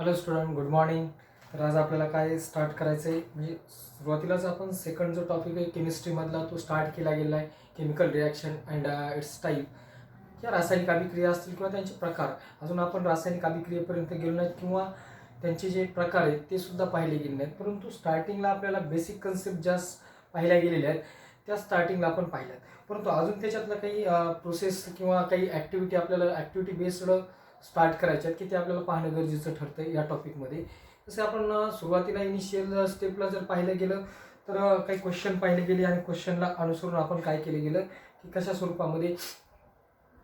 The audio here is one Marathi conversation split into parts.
Hello student, good morning. तर आज आपल्याला काय स्टार्ट करायचं आहे, म्हणजे सुरुवातीलाच आपण सेकंड जो टॉपिक आहे केमिस्ट्रीमधला तो स्टार्ट केला गेला आहे. Chemical reaction and it's type, या रासायनिक अभिक्रिया असतील किंवा त्यांचे प्रकार. अजून आपण रासायनिक अभिक्रियेपर्यंत गेलो नाहीत किंवा त्यांचे जे प्रकार आहेत ते सुद्धा पाहिले गेले नाहीत, परंतु स्टार्टिंगला आपल्याला बेसिक कन्सेप्ट ज्या पाहिल्या गेलेल्या आहेत त्या स्टार्टिंगला आपण पाहिल्यात. परंतु अजून त्याच्यातलं काही प्रोसेस किंवा काही ॲक्टिव्हिटी आपल्याला ॲक्टिव्हिटी बेस्ड स्टार्ट करायचे आहेत की ते आपल्याला पाहणं गरजेचं ठरतं या टॉपिकमध्ये. जसं आपण सुरुवातीला इनिशियल स्टेपला जर पाहिलं गेलं तर काही क्वेश्चन पाहिले गेले आणि क्वेश्चनला अनुसरून आपण काय केलं गेलं की कशा स्वरूपामध्ये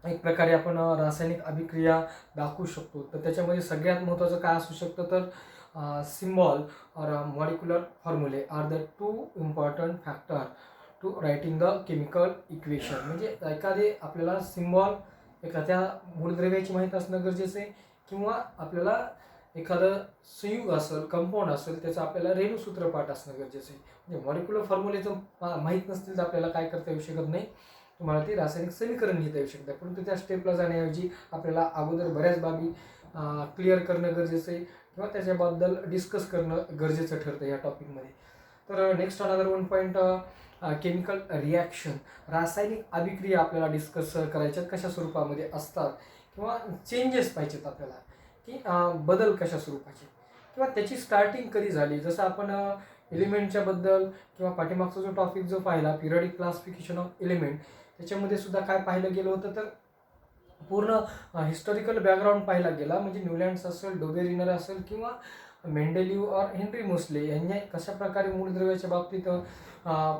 एक प्रकारे आपण रासायनिक अभिक्रिया दाखवू शकतो. तर त्याच्यामध्ये सगळ्यात महत्त्वाचं काय असू शकतं तर सिम्बॉल और मॉलिक्युलर फॉर्म्युले are the two important factor to writing the chemical equation. म्हणजे एखादे आपल्याला सिम्बॉल एखाद्या मूलद्रव्याची माहीत असणं गरजेचं आहे किंवा आपल्याला एखादं संयुग असेल, कंपाऊंड असेल, त्याचं आपल्याला रेणूसूत्र पाठ असणं गरजेचं आहे. म्हणजे मॉलिक्युलर फॉर्म्युलेचं माहीत नसतील तर आपल्याला काय करता येऊ शकत नाही, तुम्हाला ते रासायनिक समीकरण लिहिता येऊ शकतं. परंतु त्या स्टेपला जाण्याऐवजी आपल्याला अगोदर बऱ्याच बाबी क्लिअर करणं गरजेचं आहे किंवा त्याच्याबद्दल डिस्कस करणं गरजेचं ठरतं या टॉपिकमध्ये. तर next another one point, chemical reaction, रासायनिक अभिक्रिया आपल्याला डिस्कस करायच्यात कशा स्वरूपामध्ये असतात किंवा चेंजेस पाहिजेत आपल्याला की बदल कशा स्वरूपाचे किंवा त्याची स्टार्टिंग कधी झाली. जसं आपण एलिमेंटच्या बद्दल किंवा पाठीमागचा जो टॉपिक जो पाहिला पिरियडिक क्लासिफिकेशन ऑफ एलिमेंट, त्याच्यामध्ये सुद्धा काय पाहिलं गेलं होतं तर पूर्ण हिस्टॉरिकल बॅकग्राऊंड पाहिला गेला. म्हणजे न्यूलँड्स असेल, डोबेरिनर असेल किंवा मेंडेलिव्ह और हेनरी मोस्ले यांनी कशा प्रकारे मूलद्रव्याच्या बाबतीत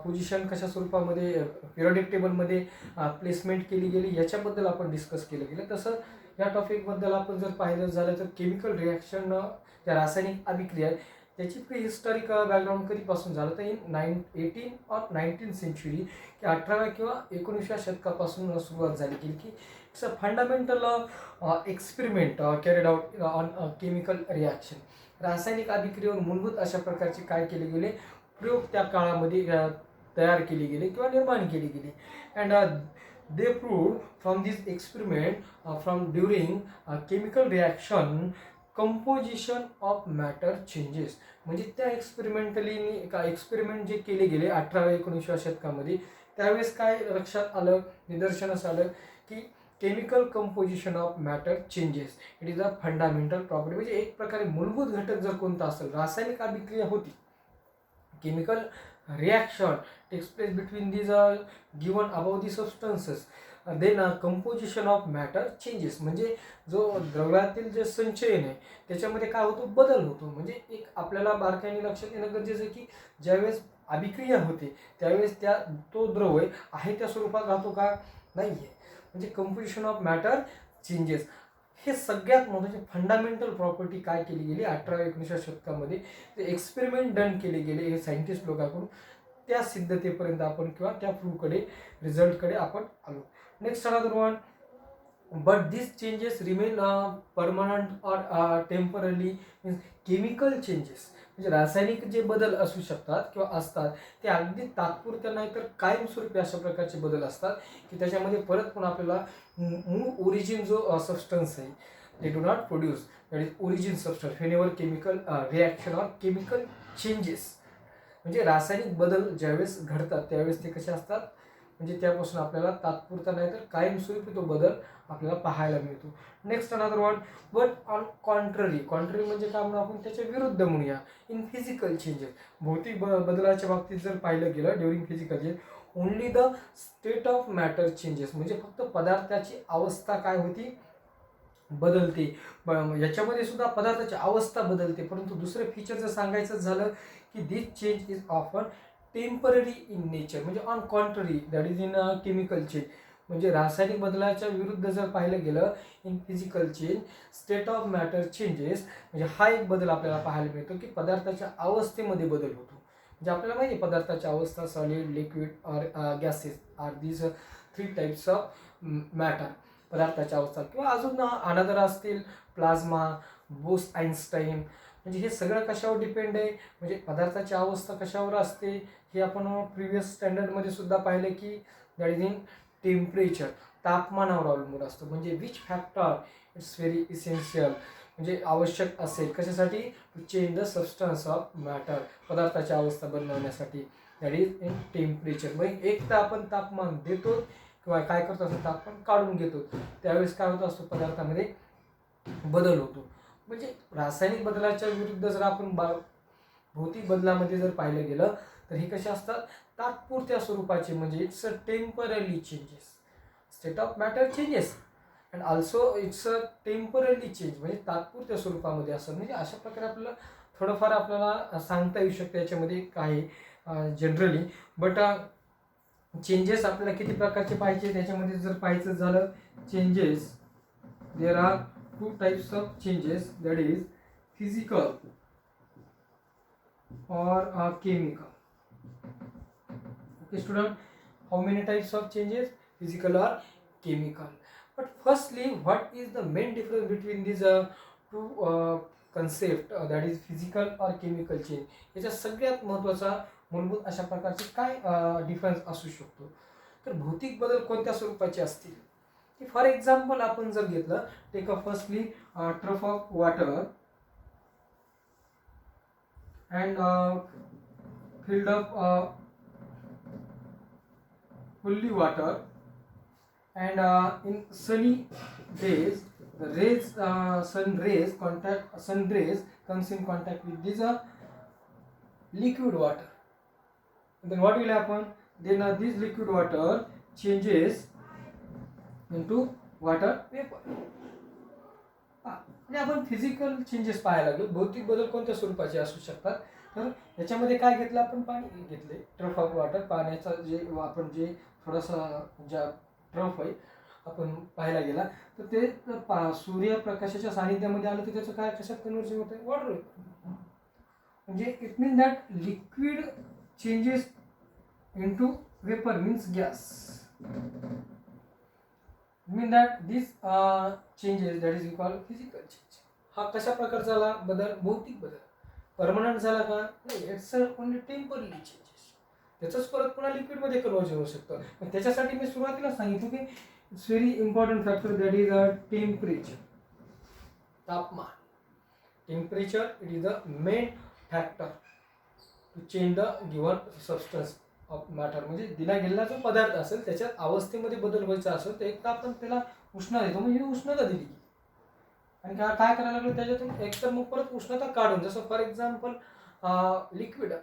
पोझिशन कशा स्वरूपामध्ये पिरियडिक टेबलमध्ये प्लेसमेंट केली गेली याच्याबद्दल आपण डिस्कस केलं गेलं. तसं या टॉपिकबद्दल आपण जर पाहिलं झालं तर केमिकल रिॲक्शन ज्या रासायनिक अभिक्रिया आहेत त्याची प्री बॅकग्राऊंड कधीपासून झालं तर इन 18 और 19 सेंचुरी की 18व्या किंवा 19व्या शतकापासून सुरुवात झाली गेली की it's a fundamental experiment carried out on chemical reaction. रासायनिक अभिक्रियेवर मूलभूत अशा प्रकारचे काय केले गेले प्रयोग त्या काळामध्ये तयार केले गेले किंवा निर्माण केली गेली. And they proved from this experiment from during chemical reaction composition of matter changes. म्हणजे त्या एक्सपेरिमेंट जे केले गेले 18व्या 19व्या शतकामध्ये त्यावेळेस काय लक्षात आलं, निदर्शनास आलं की chemical composition of matter changes it is a fundamental property. म्हणजे एक प्रकारे मूलभूत घटक जर कोणता असेल, रासायनिक अभिक्रिया होती, chemical reaction takes place between these given above the substances, then composition of matter changes. म्हणजे जो द्रव्यातील जे संचयन आहे त्याच्यामध्ये काय होतो, बदल होतो. म्हणजे एक आपल्याला बारकाईने लक्षात येणं गरजेचं आहे की ज्यावेळेस अभिक्रिया होते त्यावेळेस तो द्रव आहे त्या स्वरूपात राहतो का, नाही आहे. म्हणजे कंपोजिशन ऑफ मॅटर चेंजेस हे सगळ्यात महत्त्वाचे फंडामेंटल प्रॉपर्टी काय केली गेली 18व्या 19व्या शतकामध्ये. जे एक्सपेरिमेंट डन केले गेले हे सायंटिस्ट लोकांकडून, त्या सिद्धतेपर्यंत आपण किंवा त्या प्रूव्हकडे रिझल्टकडे आपण आलो. Next another one, but this changes remain permanent और टेम्पररी. मीन्स केमिकल चेंजेस म्हणजे रासायनिक जे बदल असू शकतात किंवा असतात ते अगदी तात्पुरत्या नाही तर कायमस्वरूपी अशा प्रकारचे बदल असतात की त्याच्यामध्ये परत पण आपल्याला मूळ ओरिजिन जो सबस्टन्स आहे they do not produce, that is origin substance whenever chemical reaction or chemical changes. म्हणजे रासायनिक बदल ज्यावेळेस घडतात त्यावेळेस ते कसे असतात, म्हणजे त्यापासून आपल्याला तात्पुरता नाही तर कायमस्वरूपी तो बदल आपल्याला पाहायला मिळतो. Next another one, but on contrary म्हणजे काय म्हणून आपण त्याच्या विरुद्ध म्हणूया, इन फिजिकल चेंजेस, भौतिक बदलाच्या बाबतीत जर पाहिलं गेलं during physical change only the state of matter changes. म्हणजे फक्त पदार्थाची अवस्था काय होती, बदलते. याच्यामध्ये सुद्धा पदार्थाची अवस्था बदलते. परंतु दुसरं फीचर जर सांगायचं झालं की this change is often temporary in nature. म्हणजे on contrary that is in chemical change. म्हणजे रासायनिक बदलाच्या विरुद्ध जर पाहिलं गेलं in physical change state of matter changes, म्हणजे हा एक बदल आपल्याला पाहायला मिळतो की पदार्थाच्या अवस्थेमध्ये बदल होतो. म्हणजे आपल्याला माहिती आहे पदार्थाची अवस्था सॉलिड, लिक्विड और gases are these 3 types of matter. पदार्थाच्या अवस्था किंवा अजून अनदर असतील प्लाझ्मा, बोस आइन्स्टाईन. म्हणजे हे सगळं कशावर डिपेंड आहे, म्हणजे पदार्थाची अवस्था कशावर असते हे आपण प्रिव्हियस स्टँडर्डमध्ये सुद्धा पाहिलं की दॅट इज इन टेम्परेचर, तापमानावर अवलंबून असतं. म्हणजे which factor it's very essential म्हणजे आवश्यक असेल कशासाठी, to change the substance of matter, पदार्थाची अवस्था बनवण्यासाठी, दॅट इज इन टेम्परेचर. म्हणजे एक तर आपण तापमान देतो किंवा काय करतो असं तापमान काढून घेतो, त्यावेळेस काय होत असतो पदार्थामध्ये बदल होतो. म्हणजे रासायनिक बदलाच्या विरुद्ध जर आपण भौतिक बदलामध्ये जर पाहिलं गेलं तर हे कसे असतात, तात्पुरत्या स्वरूपाचे, म्हणजे it's a temporary changes. State of matter changes and also it's a temporary change, म्हणजे तात्पुरत्या स्वरूपामध्ये असं. म्हणजे अशा प्रकारे आपल्याला थोडंफार आपल्याला सांगता येऊ शकतं याच्यामध्ये काय जनरली. बट चेंजेस आपल्याला किती प्रकारचे पाहिजे त्याच्यामध्ये जर पाहायचं झालं, changes, there are two types of changes, that is physical or chemical. Okay student, how many types of changes, physical or chemical. But firstly, what is the main difference between these two concept, that is physical or chemical change. याचा सगळ्यात महत्त्वाचा मूलभूत अशा प्रकारचे काय डिफरन्स असू शकतो. तर भौतिक बदल कोणत्या स्वरूपाचे असतील, की फॉर एक्झाम्पल आपण जर घेतलं, take a firstly trough of water and filled up fully water, and in sunny days the rays, sun rays comes in contact with this liquid water, and then what will happen, then this liquid water changes into water vapor. म्हणजे आपण फिजिकल चेंजेस पाहायला लागलो. भौतिक बदल कोणत्या स्वरूपाचे असू शकतात, तर याच्यामध्ये काय घेतलं आपण, पाणी घेतले, ट्रफ ऑफ वॉटर, पाण्याचा जे आपण जे थोडासा ज्या ट्रफ आहे आपण पाहायला गेला तर ते सूर्यप्रकाशाच्या सानिध्यामध्ये आलं तर त्याचं काय कशात कन्व्हर्जन होतं, वॉटर. म्हणजे it mean that liquid changes into vapour means gas. Mean that this changes that is called physical change. हा कशा प्रकारचा झाला बदल, भौतिक बदल. परमनंट झाला का, नाही, इट्स ओनली टेम्पररी चेंजेस. त्याचंच परत पुन्हा लिक्विडमध्ये कन्व्हर्जन होऊ शकतं. पण त्याच्यासाठी मी सुरुवातीला सांगितलं की it's very important factor, that is temperature, तापमान. Temperature it is the main factor to change the given substance of matter. म्हणजे दिला गेलेला जो पदार्थ असेल त्याच्या अवस्थेमध्ये बदल व्हायचा असेल तर एक तर आपण त्याला उष्णता देतो, म्हणजे उष्णता दिली आणि काय करायला लागलं त्याच्यातून, एक तर मग परत उष्णता काढून, जसं फॉर एक्झाम्पल लिक्विड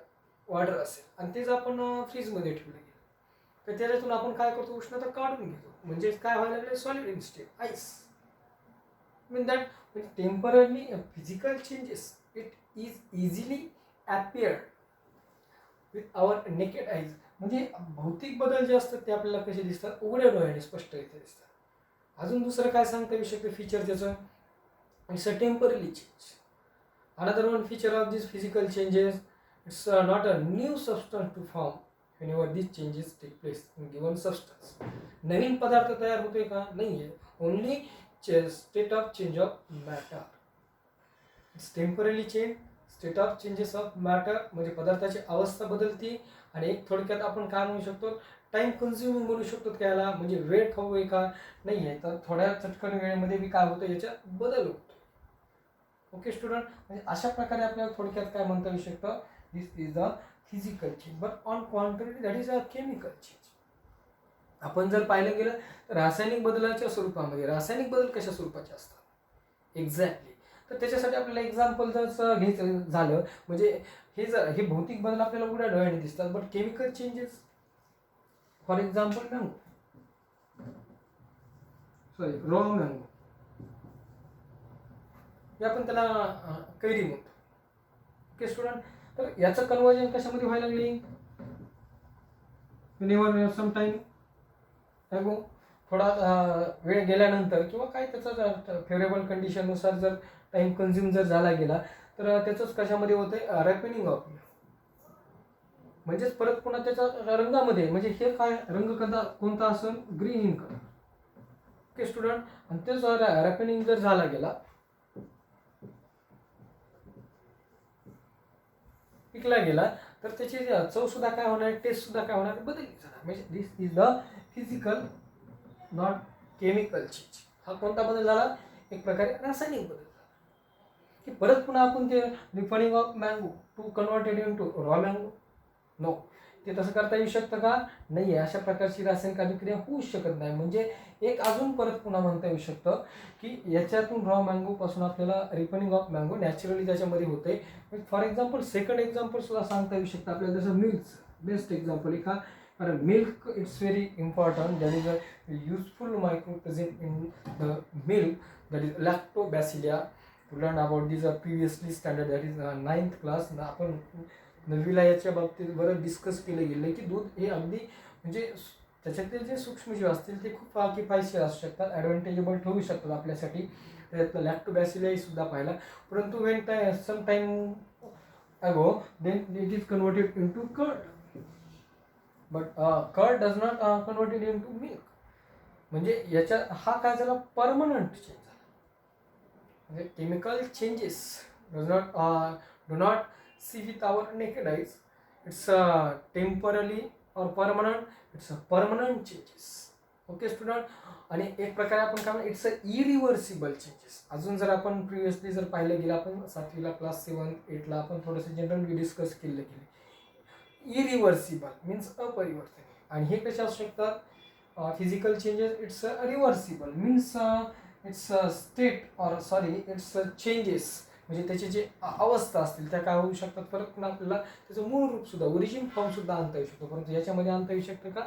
वॉटर असेल आणि तेच आपण फ्रीजमध्ये ठेवलं गेलं तर त्याच्यातून आपण काय करतो, उष्णता काढून घेतो, म्हणजे काय व्हायला लागलं, solid in state, ice. Mean that temporary physical changes it is easily appeared with our naked eyes. म्हणजे भौतिक बदल जे असतात ते आपल्याला कसे दिसतात, उघड्या डोळ्याने स्पष्टरित्या दिसतात. अजून दुसरं काय सांगता येऊ शकतं फीचर त्याचं, it's a temporary change. Another one feature of this physical changes, it's not a new substance to form whenever these changes take place in given substance. नवीन पदार्थ तयार होतोय का, नाही आहे, only state of change of matter. It's temporary change, state of changes of matter, म्हणजे पदार्थाची अवस्था बदलती. आणि एक थोडक्यात आपण काय म्हणू शकतो, टाइम कन्झ्युमिंग म्हणू शकतो त्याला, म्हणजे वेळ खाऊ आहे का, नाही आहे, तर थोड्या चटकन वेळेमध्ये बी काय होतं, याच्यात बदल होतो. ओके स्टुडंट, म्हणजे अशा प्रकारे आपल्याला थोडक्यात काय म्हणता येऊ शकतं, this is the physical change. But on contrary that is a chemical change. आपण जर पाहिलं गेलं तर रासायनिक बदलाच्या स्वरूपामध्ये, रासायनिक बदल कशा स्वरूपाचे असतात एक्झॅक्टली, तर त्याच्यासाठी आपल्याला एक्झाम्पल जर घ्यायचं झालं, म्हणजे हे भौतिक बदल आपल्याला उघड्या डोळ्याने दिसतात. But chemical changes, for example mango, raw mango, हे आपण त्याला कैरी म्हणतो. ओके स्टुडंट, तर याचं कन्व्हर्जन कशामध्ये व्हायला लागली, सम टाइम अगो, थोडा वेळ गेल्यानंतर किंवा काय त्याचा फेवरेबल कंडिशननुसार जर टाइम कन्झ्युम जर झाला गेला तर त्याचंच कशामध्ये होतंय, रॅपनिंग ऑफ, म्हणजेच परत पुन्हा त्याच्या रंगामध्ये, म्हणजे हे काय रंग कोणता असेल, green in colour. Okay student, आणि तेच रॅपनिंग जर झाला गेला, पिकला गेला तर त्याची चव सुद्धा काय होणार, टेस्ट सुद्धा काय होणार, बदलली जाणार. म्हणजे this is the physical not chemical change. हा कोणता बदल झाला, एक प्रकारे रासायनिक बदल झाला. की परत पुन्हा आपण ते refining of mango to converted into raw mango, no, ते तसं करता येऊ शकतं का? नाही आहे. अशा प्रकारची रासायनिक अभिक्रिया होऊच शकत नाही. म्हणजे एक अजून परत पुन्हा म्हणता येऊ शकतं की याच्यातून रॉ मँगोपासून आपल्याला रिफायनिंग ऑफ मँगो नॅचरली त्याच्यामध्ये होते. फॉर एक्झाम्पल सेकंड एक्झाम्पल सुद्धा सांगता येऊ शकतं आपल्याला, जसं मिल्क बेस्ट एक्झाम्पल आहे का, कारण milk it's very important, that is a useful micro present in the milk, that is lactobacilli. To learn about this previously standard, that is 9th class. आपण 9वीला याच्या बाबतीत बरं डिस्कस केलं गेलं आहे की दूध हे अगदी म्हणजे त्याच्यातले जे सूक्ष्मजीव असतील ते खूप किफायतशीर असू शकतात, ॲडव्हान्टेजेबल ठरू शकतात आपल्यासाठी. त्यातलं लॅक्टोबॅसिलिया सुद्धा पाहिला. परंतु when some time ago then it is converted into curd, but curd does not converted into milk. म्हणजे याच्या हा काय झाला, परमनंट चेंज झाला. म्हणजे chemical changes do not see with our naked eyes. It's temporarily or permanent. It's a permanent changes. Okay student. आणि एक प्रकारे आपण काय म्हणतो, इट्स अ इरिव्हर्सिबल चेंजेस. अजून जर आपण प्रिव्हियसली जर पाहिलं गेलं, आपण 7वीला क्लास 7, 8ला आपण थोडंसं जनरली डिस्कस केलं गेले. इरिव्हर्सिबल मीन्स अपरिवर्तनीय. आणि हे कसे असू शकतात, physical changes. It's a reversible means it's a state or sorry it's a changes, म्हणजे त्याचे जे अवस्था असतील त्या काय होऊ शकतात, परत पुन्हा आपल्याला त्याचं मूळ रूप सुद्धा ओरिजिन फॉर्म सुद्धा आणता येऊ शकतो. परंतु याच्यामध्ये आणता येऊ शकतं का?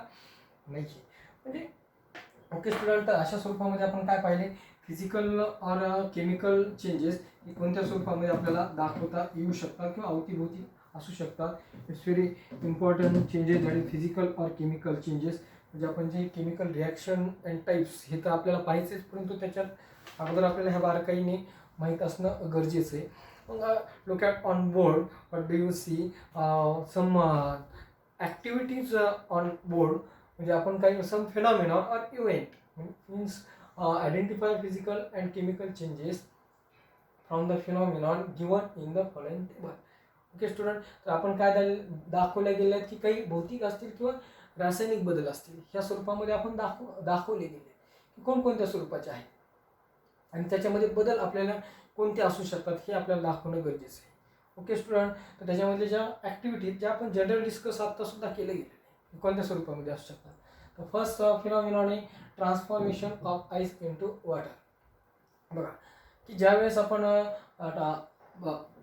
नाही. म्हणजे ओके स्टुडंट, तर अशा स्वरूपामध्ये आपण काय पाहिले, फिजिकल ऑर केमिकल चेंजेस हे कोणत्या स्वरूपामध्ये आपल्याला दाखवता येऊ शकतात किंवा अवतीभोवती असू शकतात. It's very important changes that is physical or chemical changes. म्हणजे आपण जे केमिकल रिॲक्शन अँड टाईप्स हे तर आपल्याला पाहिजेच, परंतु त्याच्यात अगोदर आपल्याला ह्या बारकाईने माहीत असणं गरजेचं आहे. मग look at on board, but do you see some activities on board. म्हणजे आपण काही some phenomena or event means identify physical and chemical changes from the phenomenon given in the following table. Okay student, तर आपण काय दाखवल्या गेले आहेत की काही भौतिक असतील किंवा रासायनिक बदल असतील, ह्या स्वरूपामध्ये आपण दाखवले गेले की कोणकोणत्या स्वरूपाचे आहेत आणि त्याच्यामध्ये बदल आपल्याला कोणते असू शकतात हे आपल्याला दाखवणं गरजेचं आहे. ओके स्टुडंट, तर त्याच्यामधल्या ज्या ॲक्टिव्हिटीज ज्या आपण जनरल डिस्कस आत्तासुद्धा केले गेले कोणत्या स्वरूपामध्ये असू शकतात. तर फर्स्ट फिनॉमिनॉन आहे transformation of ice into water. बघा की ज्यावेळेस आपण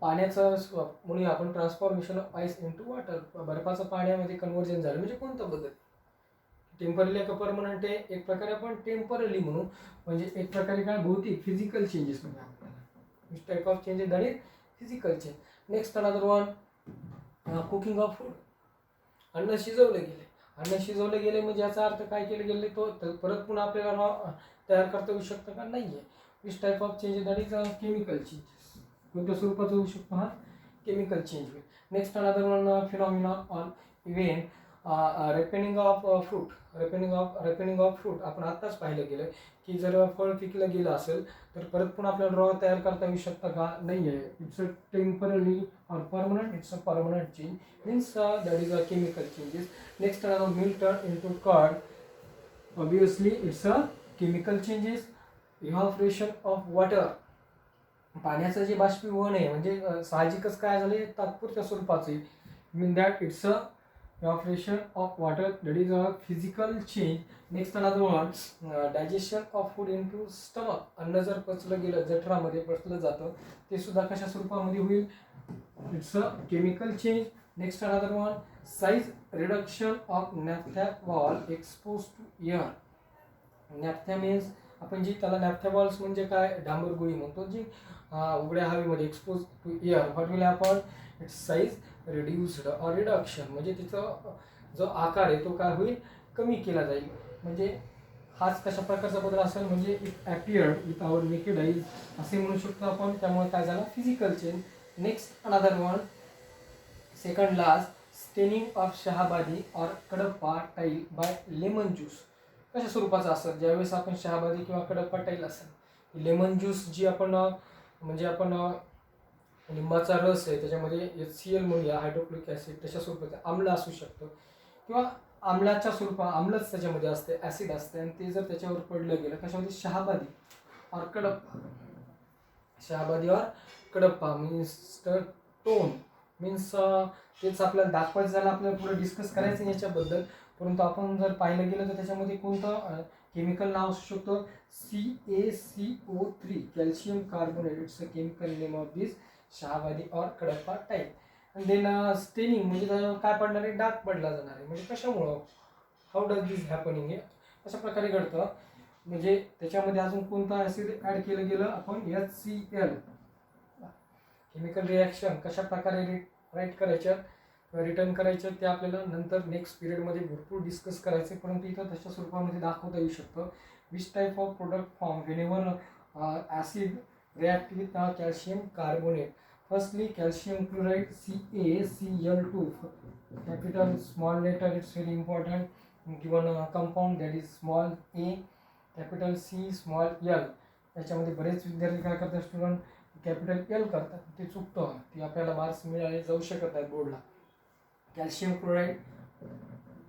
पाण्याचं म्हणूया आपण transformation of ice into water, बर्फाचं पाण्यामध्ये कन्व्हर्जन झालं म्हणजे कोणता बदल, टेम्पररी का परमनंट आहे. एक प्रकारे आपण टेम्पररी म्हणू, म्हणजे एक प्रकारे काय भौतिक फिजिकल चेंजेस म्हणजे आपल्याला which type of changes that is physical change. Next another one cooking of food. अन्न शिजवले गेले म्हणजे याचा अर्थ काय केलं गेले, तो परत पुन्हा आपल्याला तयार करता येऊ शकतं का? नाही आहे. Which type of changes that is chemical changes. कोणत्या स्वरूपाचा होऊ शकतो हा? केमिकल चेंज होईल. Next another one phenomena on event ripening of ripening of fruit. आपण आत्ताच पाहिलं गेलं की जर फळ पिकलं गेलं असेल तर परत पुन्हा आपल्याला रॉ तयार करता येऊ शकतं का? नाही आहे. It's a temporary or permanent. It's a permanent change means that is a chemical changes. Next milk turn into curd. Obviously it's a chemical changes. Evaporation of water. पाण्याचं जे बाष्पीभवन आहे म्हणजे साहजिकच काय झाले, तात्पुरत्या स्वरूपाचे. Mean that it's a evaporation of water, that is a physical change. Next another one digestion of food into stomach. अन्न जर पचलं गेलं, जठरामध्ये पचलं जातं, ते सुद्धा कशा स्वरूपामध्ये होईल? It's a chemical change. Next another one size reduction of naphtha ball expose to air. Naphtha means आपण जी त्याला नॅफ्था वॉल्स म्हणजे काय, डांबरगोळी म्हणतो, जी उघड्या हवेमध्ये expose to air. What will happen? Its size reduced or reduction, म्हणजे तिचा जो आकार आहे तो काय होईल, कमी केला जाईल. म्हणजे हाच कशा प्रकारचा बदल असेल, म्हणजे it appeared with our naked eyes असे म्हणू शकतो आपण. त्यामुळे काय झालं, physical change. Next another one second last staining of Shahabadi or Kadappa tile by lemon juice. कशा स्वरूपाचा असेल, ज्यावेळेस आपण शहाबादी किंवा कडप्पा टाईल असेल, लेमन ज्यूस जी आपण म्हणजे आपण लिंबाचा रस आहे त्याच्यामध्ये HCl म्हणूया, हायड्रोक्लोरिक ॲसिड, तशा स्वरूपाचं आम्ल असू शकतं किंवा आम्लाच्या स्वरूपात आम्लच त्याच्यामध्ये असते, ॲसिड असते, आणि ते जर त्याच्यावर पडलं गेलं कशामध्ये, शहाबादी ऑर कडप्पा शहाबादी और कडप्पा मीन्स टोन मीन्स तेच आपल्याला दाखवायचं झालं, आपल्याला पुढे डिस्कस करायचं याच्याबद्दल. परंतु आपण जर पाहिलं गेलं तर त्याच्यामध्ये कोणतं केमिकल नाव असू शकतो, CaCO3 calcium carbonate. It's a chemical name of this Shahabadi और कडप्पा टाईप. आणि देन स्टेनिंग म्हणजे काय पडणार आहे, डाग पडला जाणार आहे. म्हणजे कशामुळं, हाऊ डज दिस हॅपनिंग, हे अशा प्रकारे घडतं. म्हणजे त्याच्यामध्ये अजून कोणता ॲसिड ॲड केलं गेलं, आपण HCl. केमिकल रिॲक्शन कशा प्रकारे राईट करायच्या, रिटर्न करायच्या, ते आपल्याला नंतर नेक्स्ट पिरियडमध्ये भरपूर डिस्कस करायचे. परंतु इथं तशा स्वरूपामध्ये दाखवता येऊ शकतं. Which type of product form whenever acid react with calcium carbonate. Firstly calcium chloride CaCl2, capital small letter, it's very important. Given a compound that is small a, capital C, small l. याच्यामध्ये बरेच विद्यार्थी काय करतात, स्टुडंट कॅपिटल एल करतात, ते चुकतं, ते आपल्याला मार्क्स मिळाले जाऊ शकत आहेत बोर्डला. कॅल्शियम क्लोराइड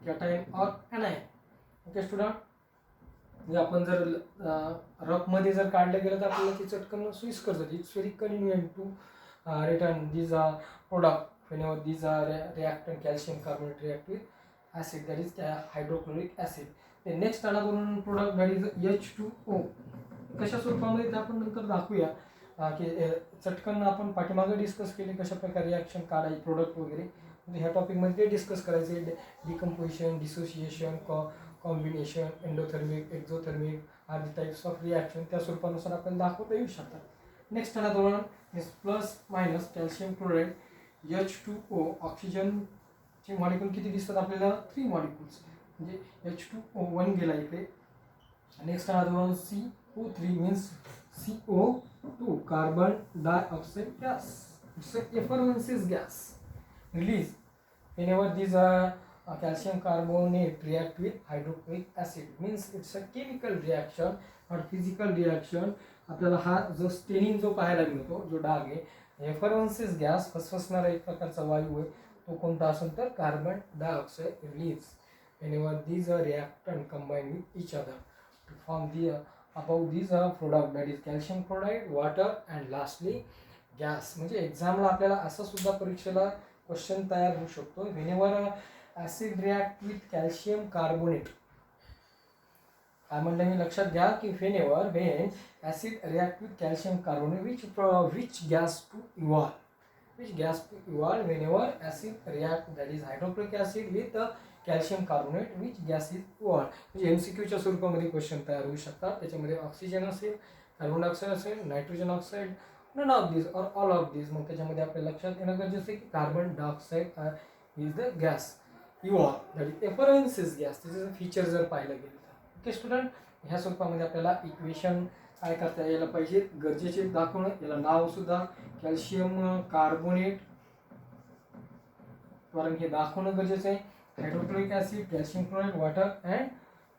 कॅटायन और एनायन. ओके स्टुडंट, म्हणजे आपण जर रफमध्ये जर काढलं गेलं तर आपल्याला ते चटकन सोयीस्कर जाते. It's very convenient to return these product whenever these reactant calcium carbonate react with acid, that is hydrochloric acid. The next another product that is H2O. कशा स्वरूपामध्ये ते आपण नंतर दाखवूया की चटकन आपण पाठीमागे डिस्कस केले कशा प्रकारे रिॲक्शन काढायची प्रोडक्ट वगैरे. म्हणजे ह्या टॉपिकमध्ये ते डिस्कस करायचे, decomposition, dissociation, combination, endothermic, exothermic are the types of reaction त्या स्वरूपानुसार आपल्याला दाखवता येऊ शकतात. Next another one is plus minus calcium chloride H2O. ऑक्सिजनचे मॉलिक्यूल किती दिसतात आपल्याला, 3 मॉलिक्यूल्स, म्हणजे H2O1 गेला इकडे. Next another one CO3 means CO2 carbon dioxide gas. It's a effervescent gas release whenever these calcium carbonate react with hydrochloric acid. Means it's a chemical reaction or physical reaction. आपल्याला हा जो स्टेनिंग जो पाहायला मिळतो, जो डाग आहे, एफरन्सिस गॅस, फसफसणारा एक प्रकारचा वायू आहे, तो कोणता असेल तर carbon dioxide release whenever these reactant combine with each other to form the above these product, that is calcium chloride, water and lastly gas. म्हणजे एक्झामला आपल्याला असं सुद्धा परीक्षेला क्वेश्चन तयार होऊ शकतो, whenever acid react with calcium carbonate. काय म्हणलं मी, लक्षात घ्या की whenever when acid react with calcium carbonate, which gas to evolve, whenever acid react, that is hydrochloric acid with calcium carbonate, which gas is evolve. म्हणजे MCQच्या स्वरूपामध्ये क्वेश्चन तयार होऊ शकतात. त्याच्यामध्ये ऑक्सिजन असेल, कार्बन डायऑक्साईड असेल, नायट्रोजन ऑक्साईड, नन ऑफ दिस और ऑल ऑफ दिस. मग त्याच्यामध्ये आपल्या लक्षात येणं गरजेचं आहे की carbon dioxide is the gas evolve, that is effervescence gas. त्याचं फीचर जर पाहिलं गेलं तर. ओके स्टुडंट, ह्या स्वरूपामध्ये आपल्याला इक्वेशन काय करता यायला पाहिजे, गरजेचे दाखवणं. याला नाव सुद्धा कॅल्शियम कार्बोनेट, कारण हे दाखवणं गरजेचं आहे. Hydrochloric acid, calcium chloride, water and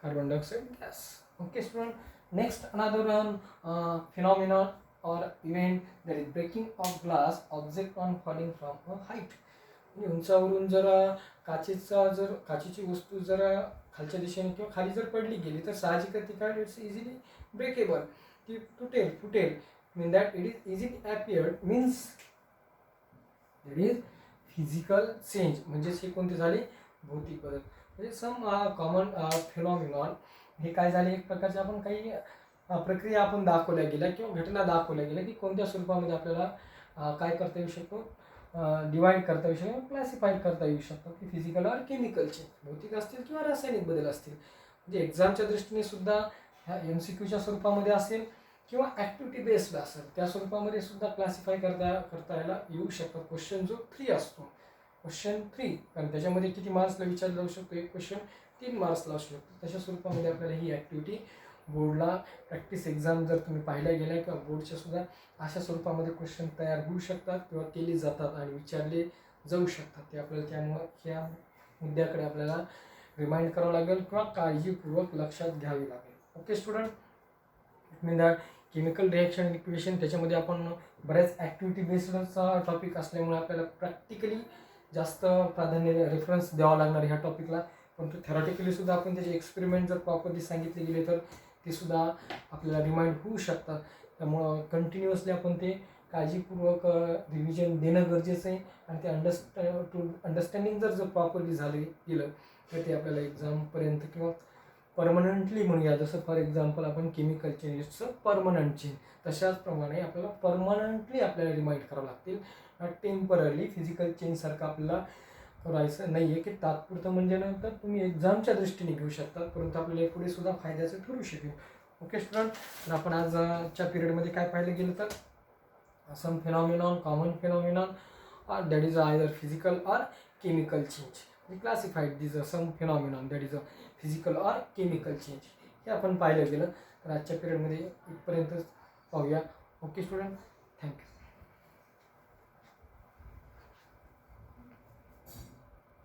carbon dioxide gas. Okay student, next another phenomenon or event, that is breaking of glass object on falling from a height. उंचावरून जर काचेची वस्तू जर खालच्या दिशेने किंवा खाली जर पडली गेली तर साहजिकच ती काय, इट्स इझिली ब्रेकेबल, ती फुटेल. Mean that it is easily appeared, means that is physical change. म्हणजेच हे कोणते झाले, भौतिक बदल. म्हणजे सम कॉमन फिनॉमिनॉन. हे काय झाले, एक प्रकारचे आपण काही प्रक्रिया आपण दाखवल्या गेल्या किंवा घटना दाखवल्या गेल्या की कोणत्या स्वरूपामध्ये आपल्याला काय करता येऊ शकतो, डिवाइड करता येऊ शकतो, क्लासिफाईड करता येऊ शकतो की फिजिकल और केमिकलचे, भौतिक असतील किंवा रासायनिक बदल असतील. म्हणजे एक्झामच्या दृष्टीने सुद्धा ह्या MCQच्या स्वरूपामध्ये असेल किंवा ॲक्टिव्हिटी बेस्ड असेल, त्या स्वरूपामध्ये सुद्धा क्लासिफाय करता यायला येऊ शकतो. क्वेश्चन जो 3 असतो, क्वेश्चन 3, कारण त्याच्यामध्ये किती मार्क्सला विचारला जाऊ शकतो, एक क्वेश्चन 3 मार्क्सला असू शकतो. तशा स्वरूपामध्ये आपल्याला ही ॲक्टिव्हिटी बोर्डला प्रॅक्टिस एक्झाम जर तुम्ही पाहिल्या गेल्या किंवा बोर्डच्या सुद्धा अशा स्वरूपामध्ये क्वेश्चन तयार होऊ शकतात किंवा केले जातात आणि विचारले जाऊ शकतात. ते आपल्याला त्यामुळे ह्या मुद्द्याकडे आपल्याला रिमाइंड करावं लागेल किंवा काळजीपूर्वक लक्षात घ्यावी लागेल. Okay student, it mean that chemical reaction equation, त्याच्यामध्ये आपण बऱ्याच ॲक्टिव्हिटी बेस्डचा टॉपिक असल्यामुळे आपल्याला प्रॅक्टिकली जास्त प्राधान्य रेफरन्स द्यावा लागणार ह्या टॉपिकला. परंतु थेरॉटिकली सुद्धा आपण त्याचे एक्सपेरिमेंट जर प्रॉपरली सांगितले गेले तर ते सुद्धा आपल्याला रिमाइंड होऊ शकतात त्यामुळं कंटिन्युअसली आपण ते काळजीपूर्वक रिव्हिजन देणं गरजेचं आहे. आणि ते अंडरस्टँडिंग जर प्रॉपरली गेलं तर ते आपल्याला एक्झामपर्यंत किंवा परमनंटली म्हणूया, जसं फॉर एक्झाम्पल आपण केमिकल चेंजेसचं परमनंट चेंज, तशाचप्रमाणे आपल्याला परमनंटली आपल्याला रिमाइंड करावं लागतील. टेम्पररी फिजिकल चेंजसारखं आपल्याला करायचं नाही आहे की तात्पुरतं, म्हणजे नंतर तुम्ही एक्झामच्या दृष्टीने घेऊ शकता, परंतु आपल्याला पुढे सुद्धा फायद्याचं ठरू शकेल. ओके स्टुडंट, तर आपण आजच्या पिरियडमध्ये काय पाहिलं गेलं तर सम phenomenon, common phenomenon, that is either physical or chemical change. We classified these some phenomenon that is a physical or chemical change. हे आपण पाहिलं गेलं. तर आजच्या पिरियडमध्ये इथपर्यंतच पाहूया. Okay student, thank you.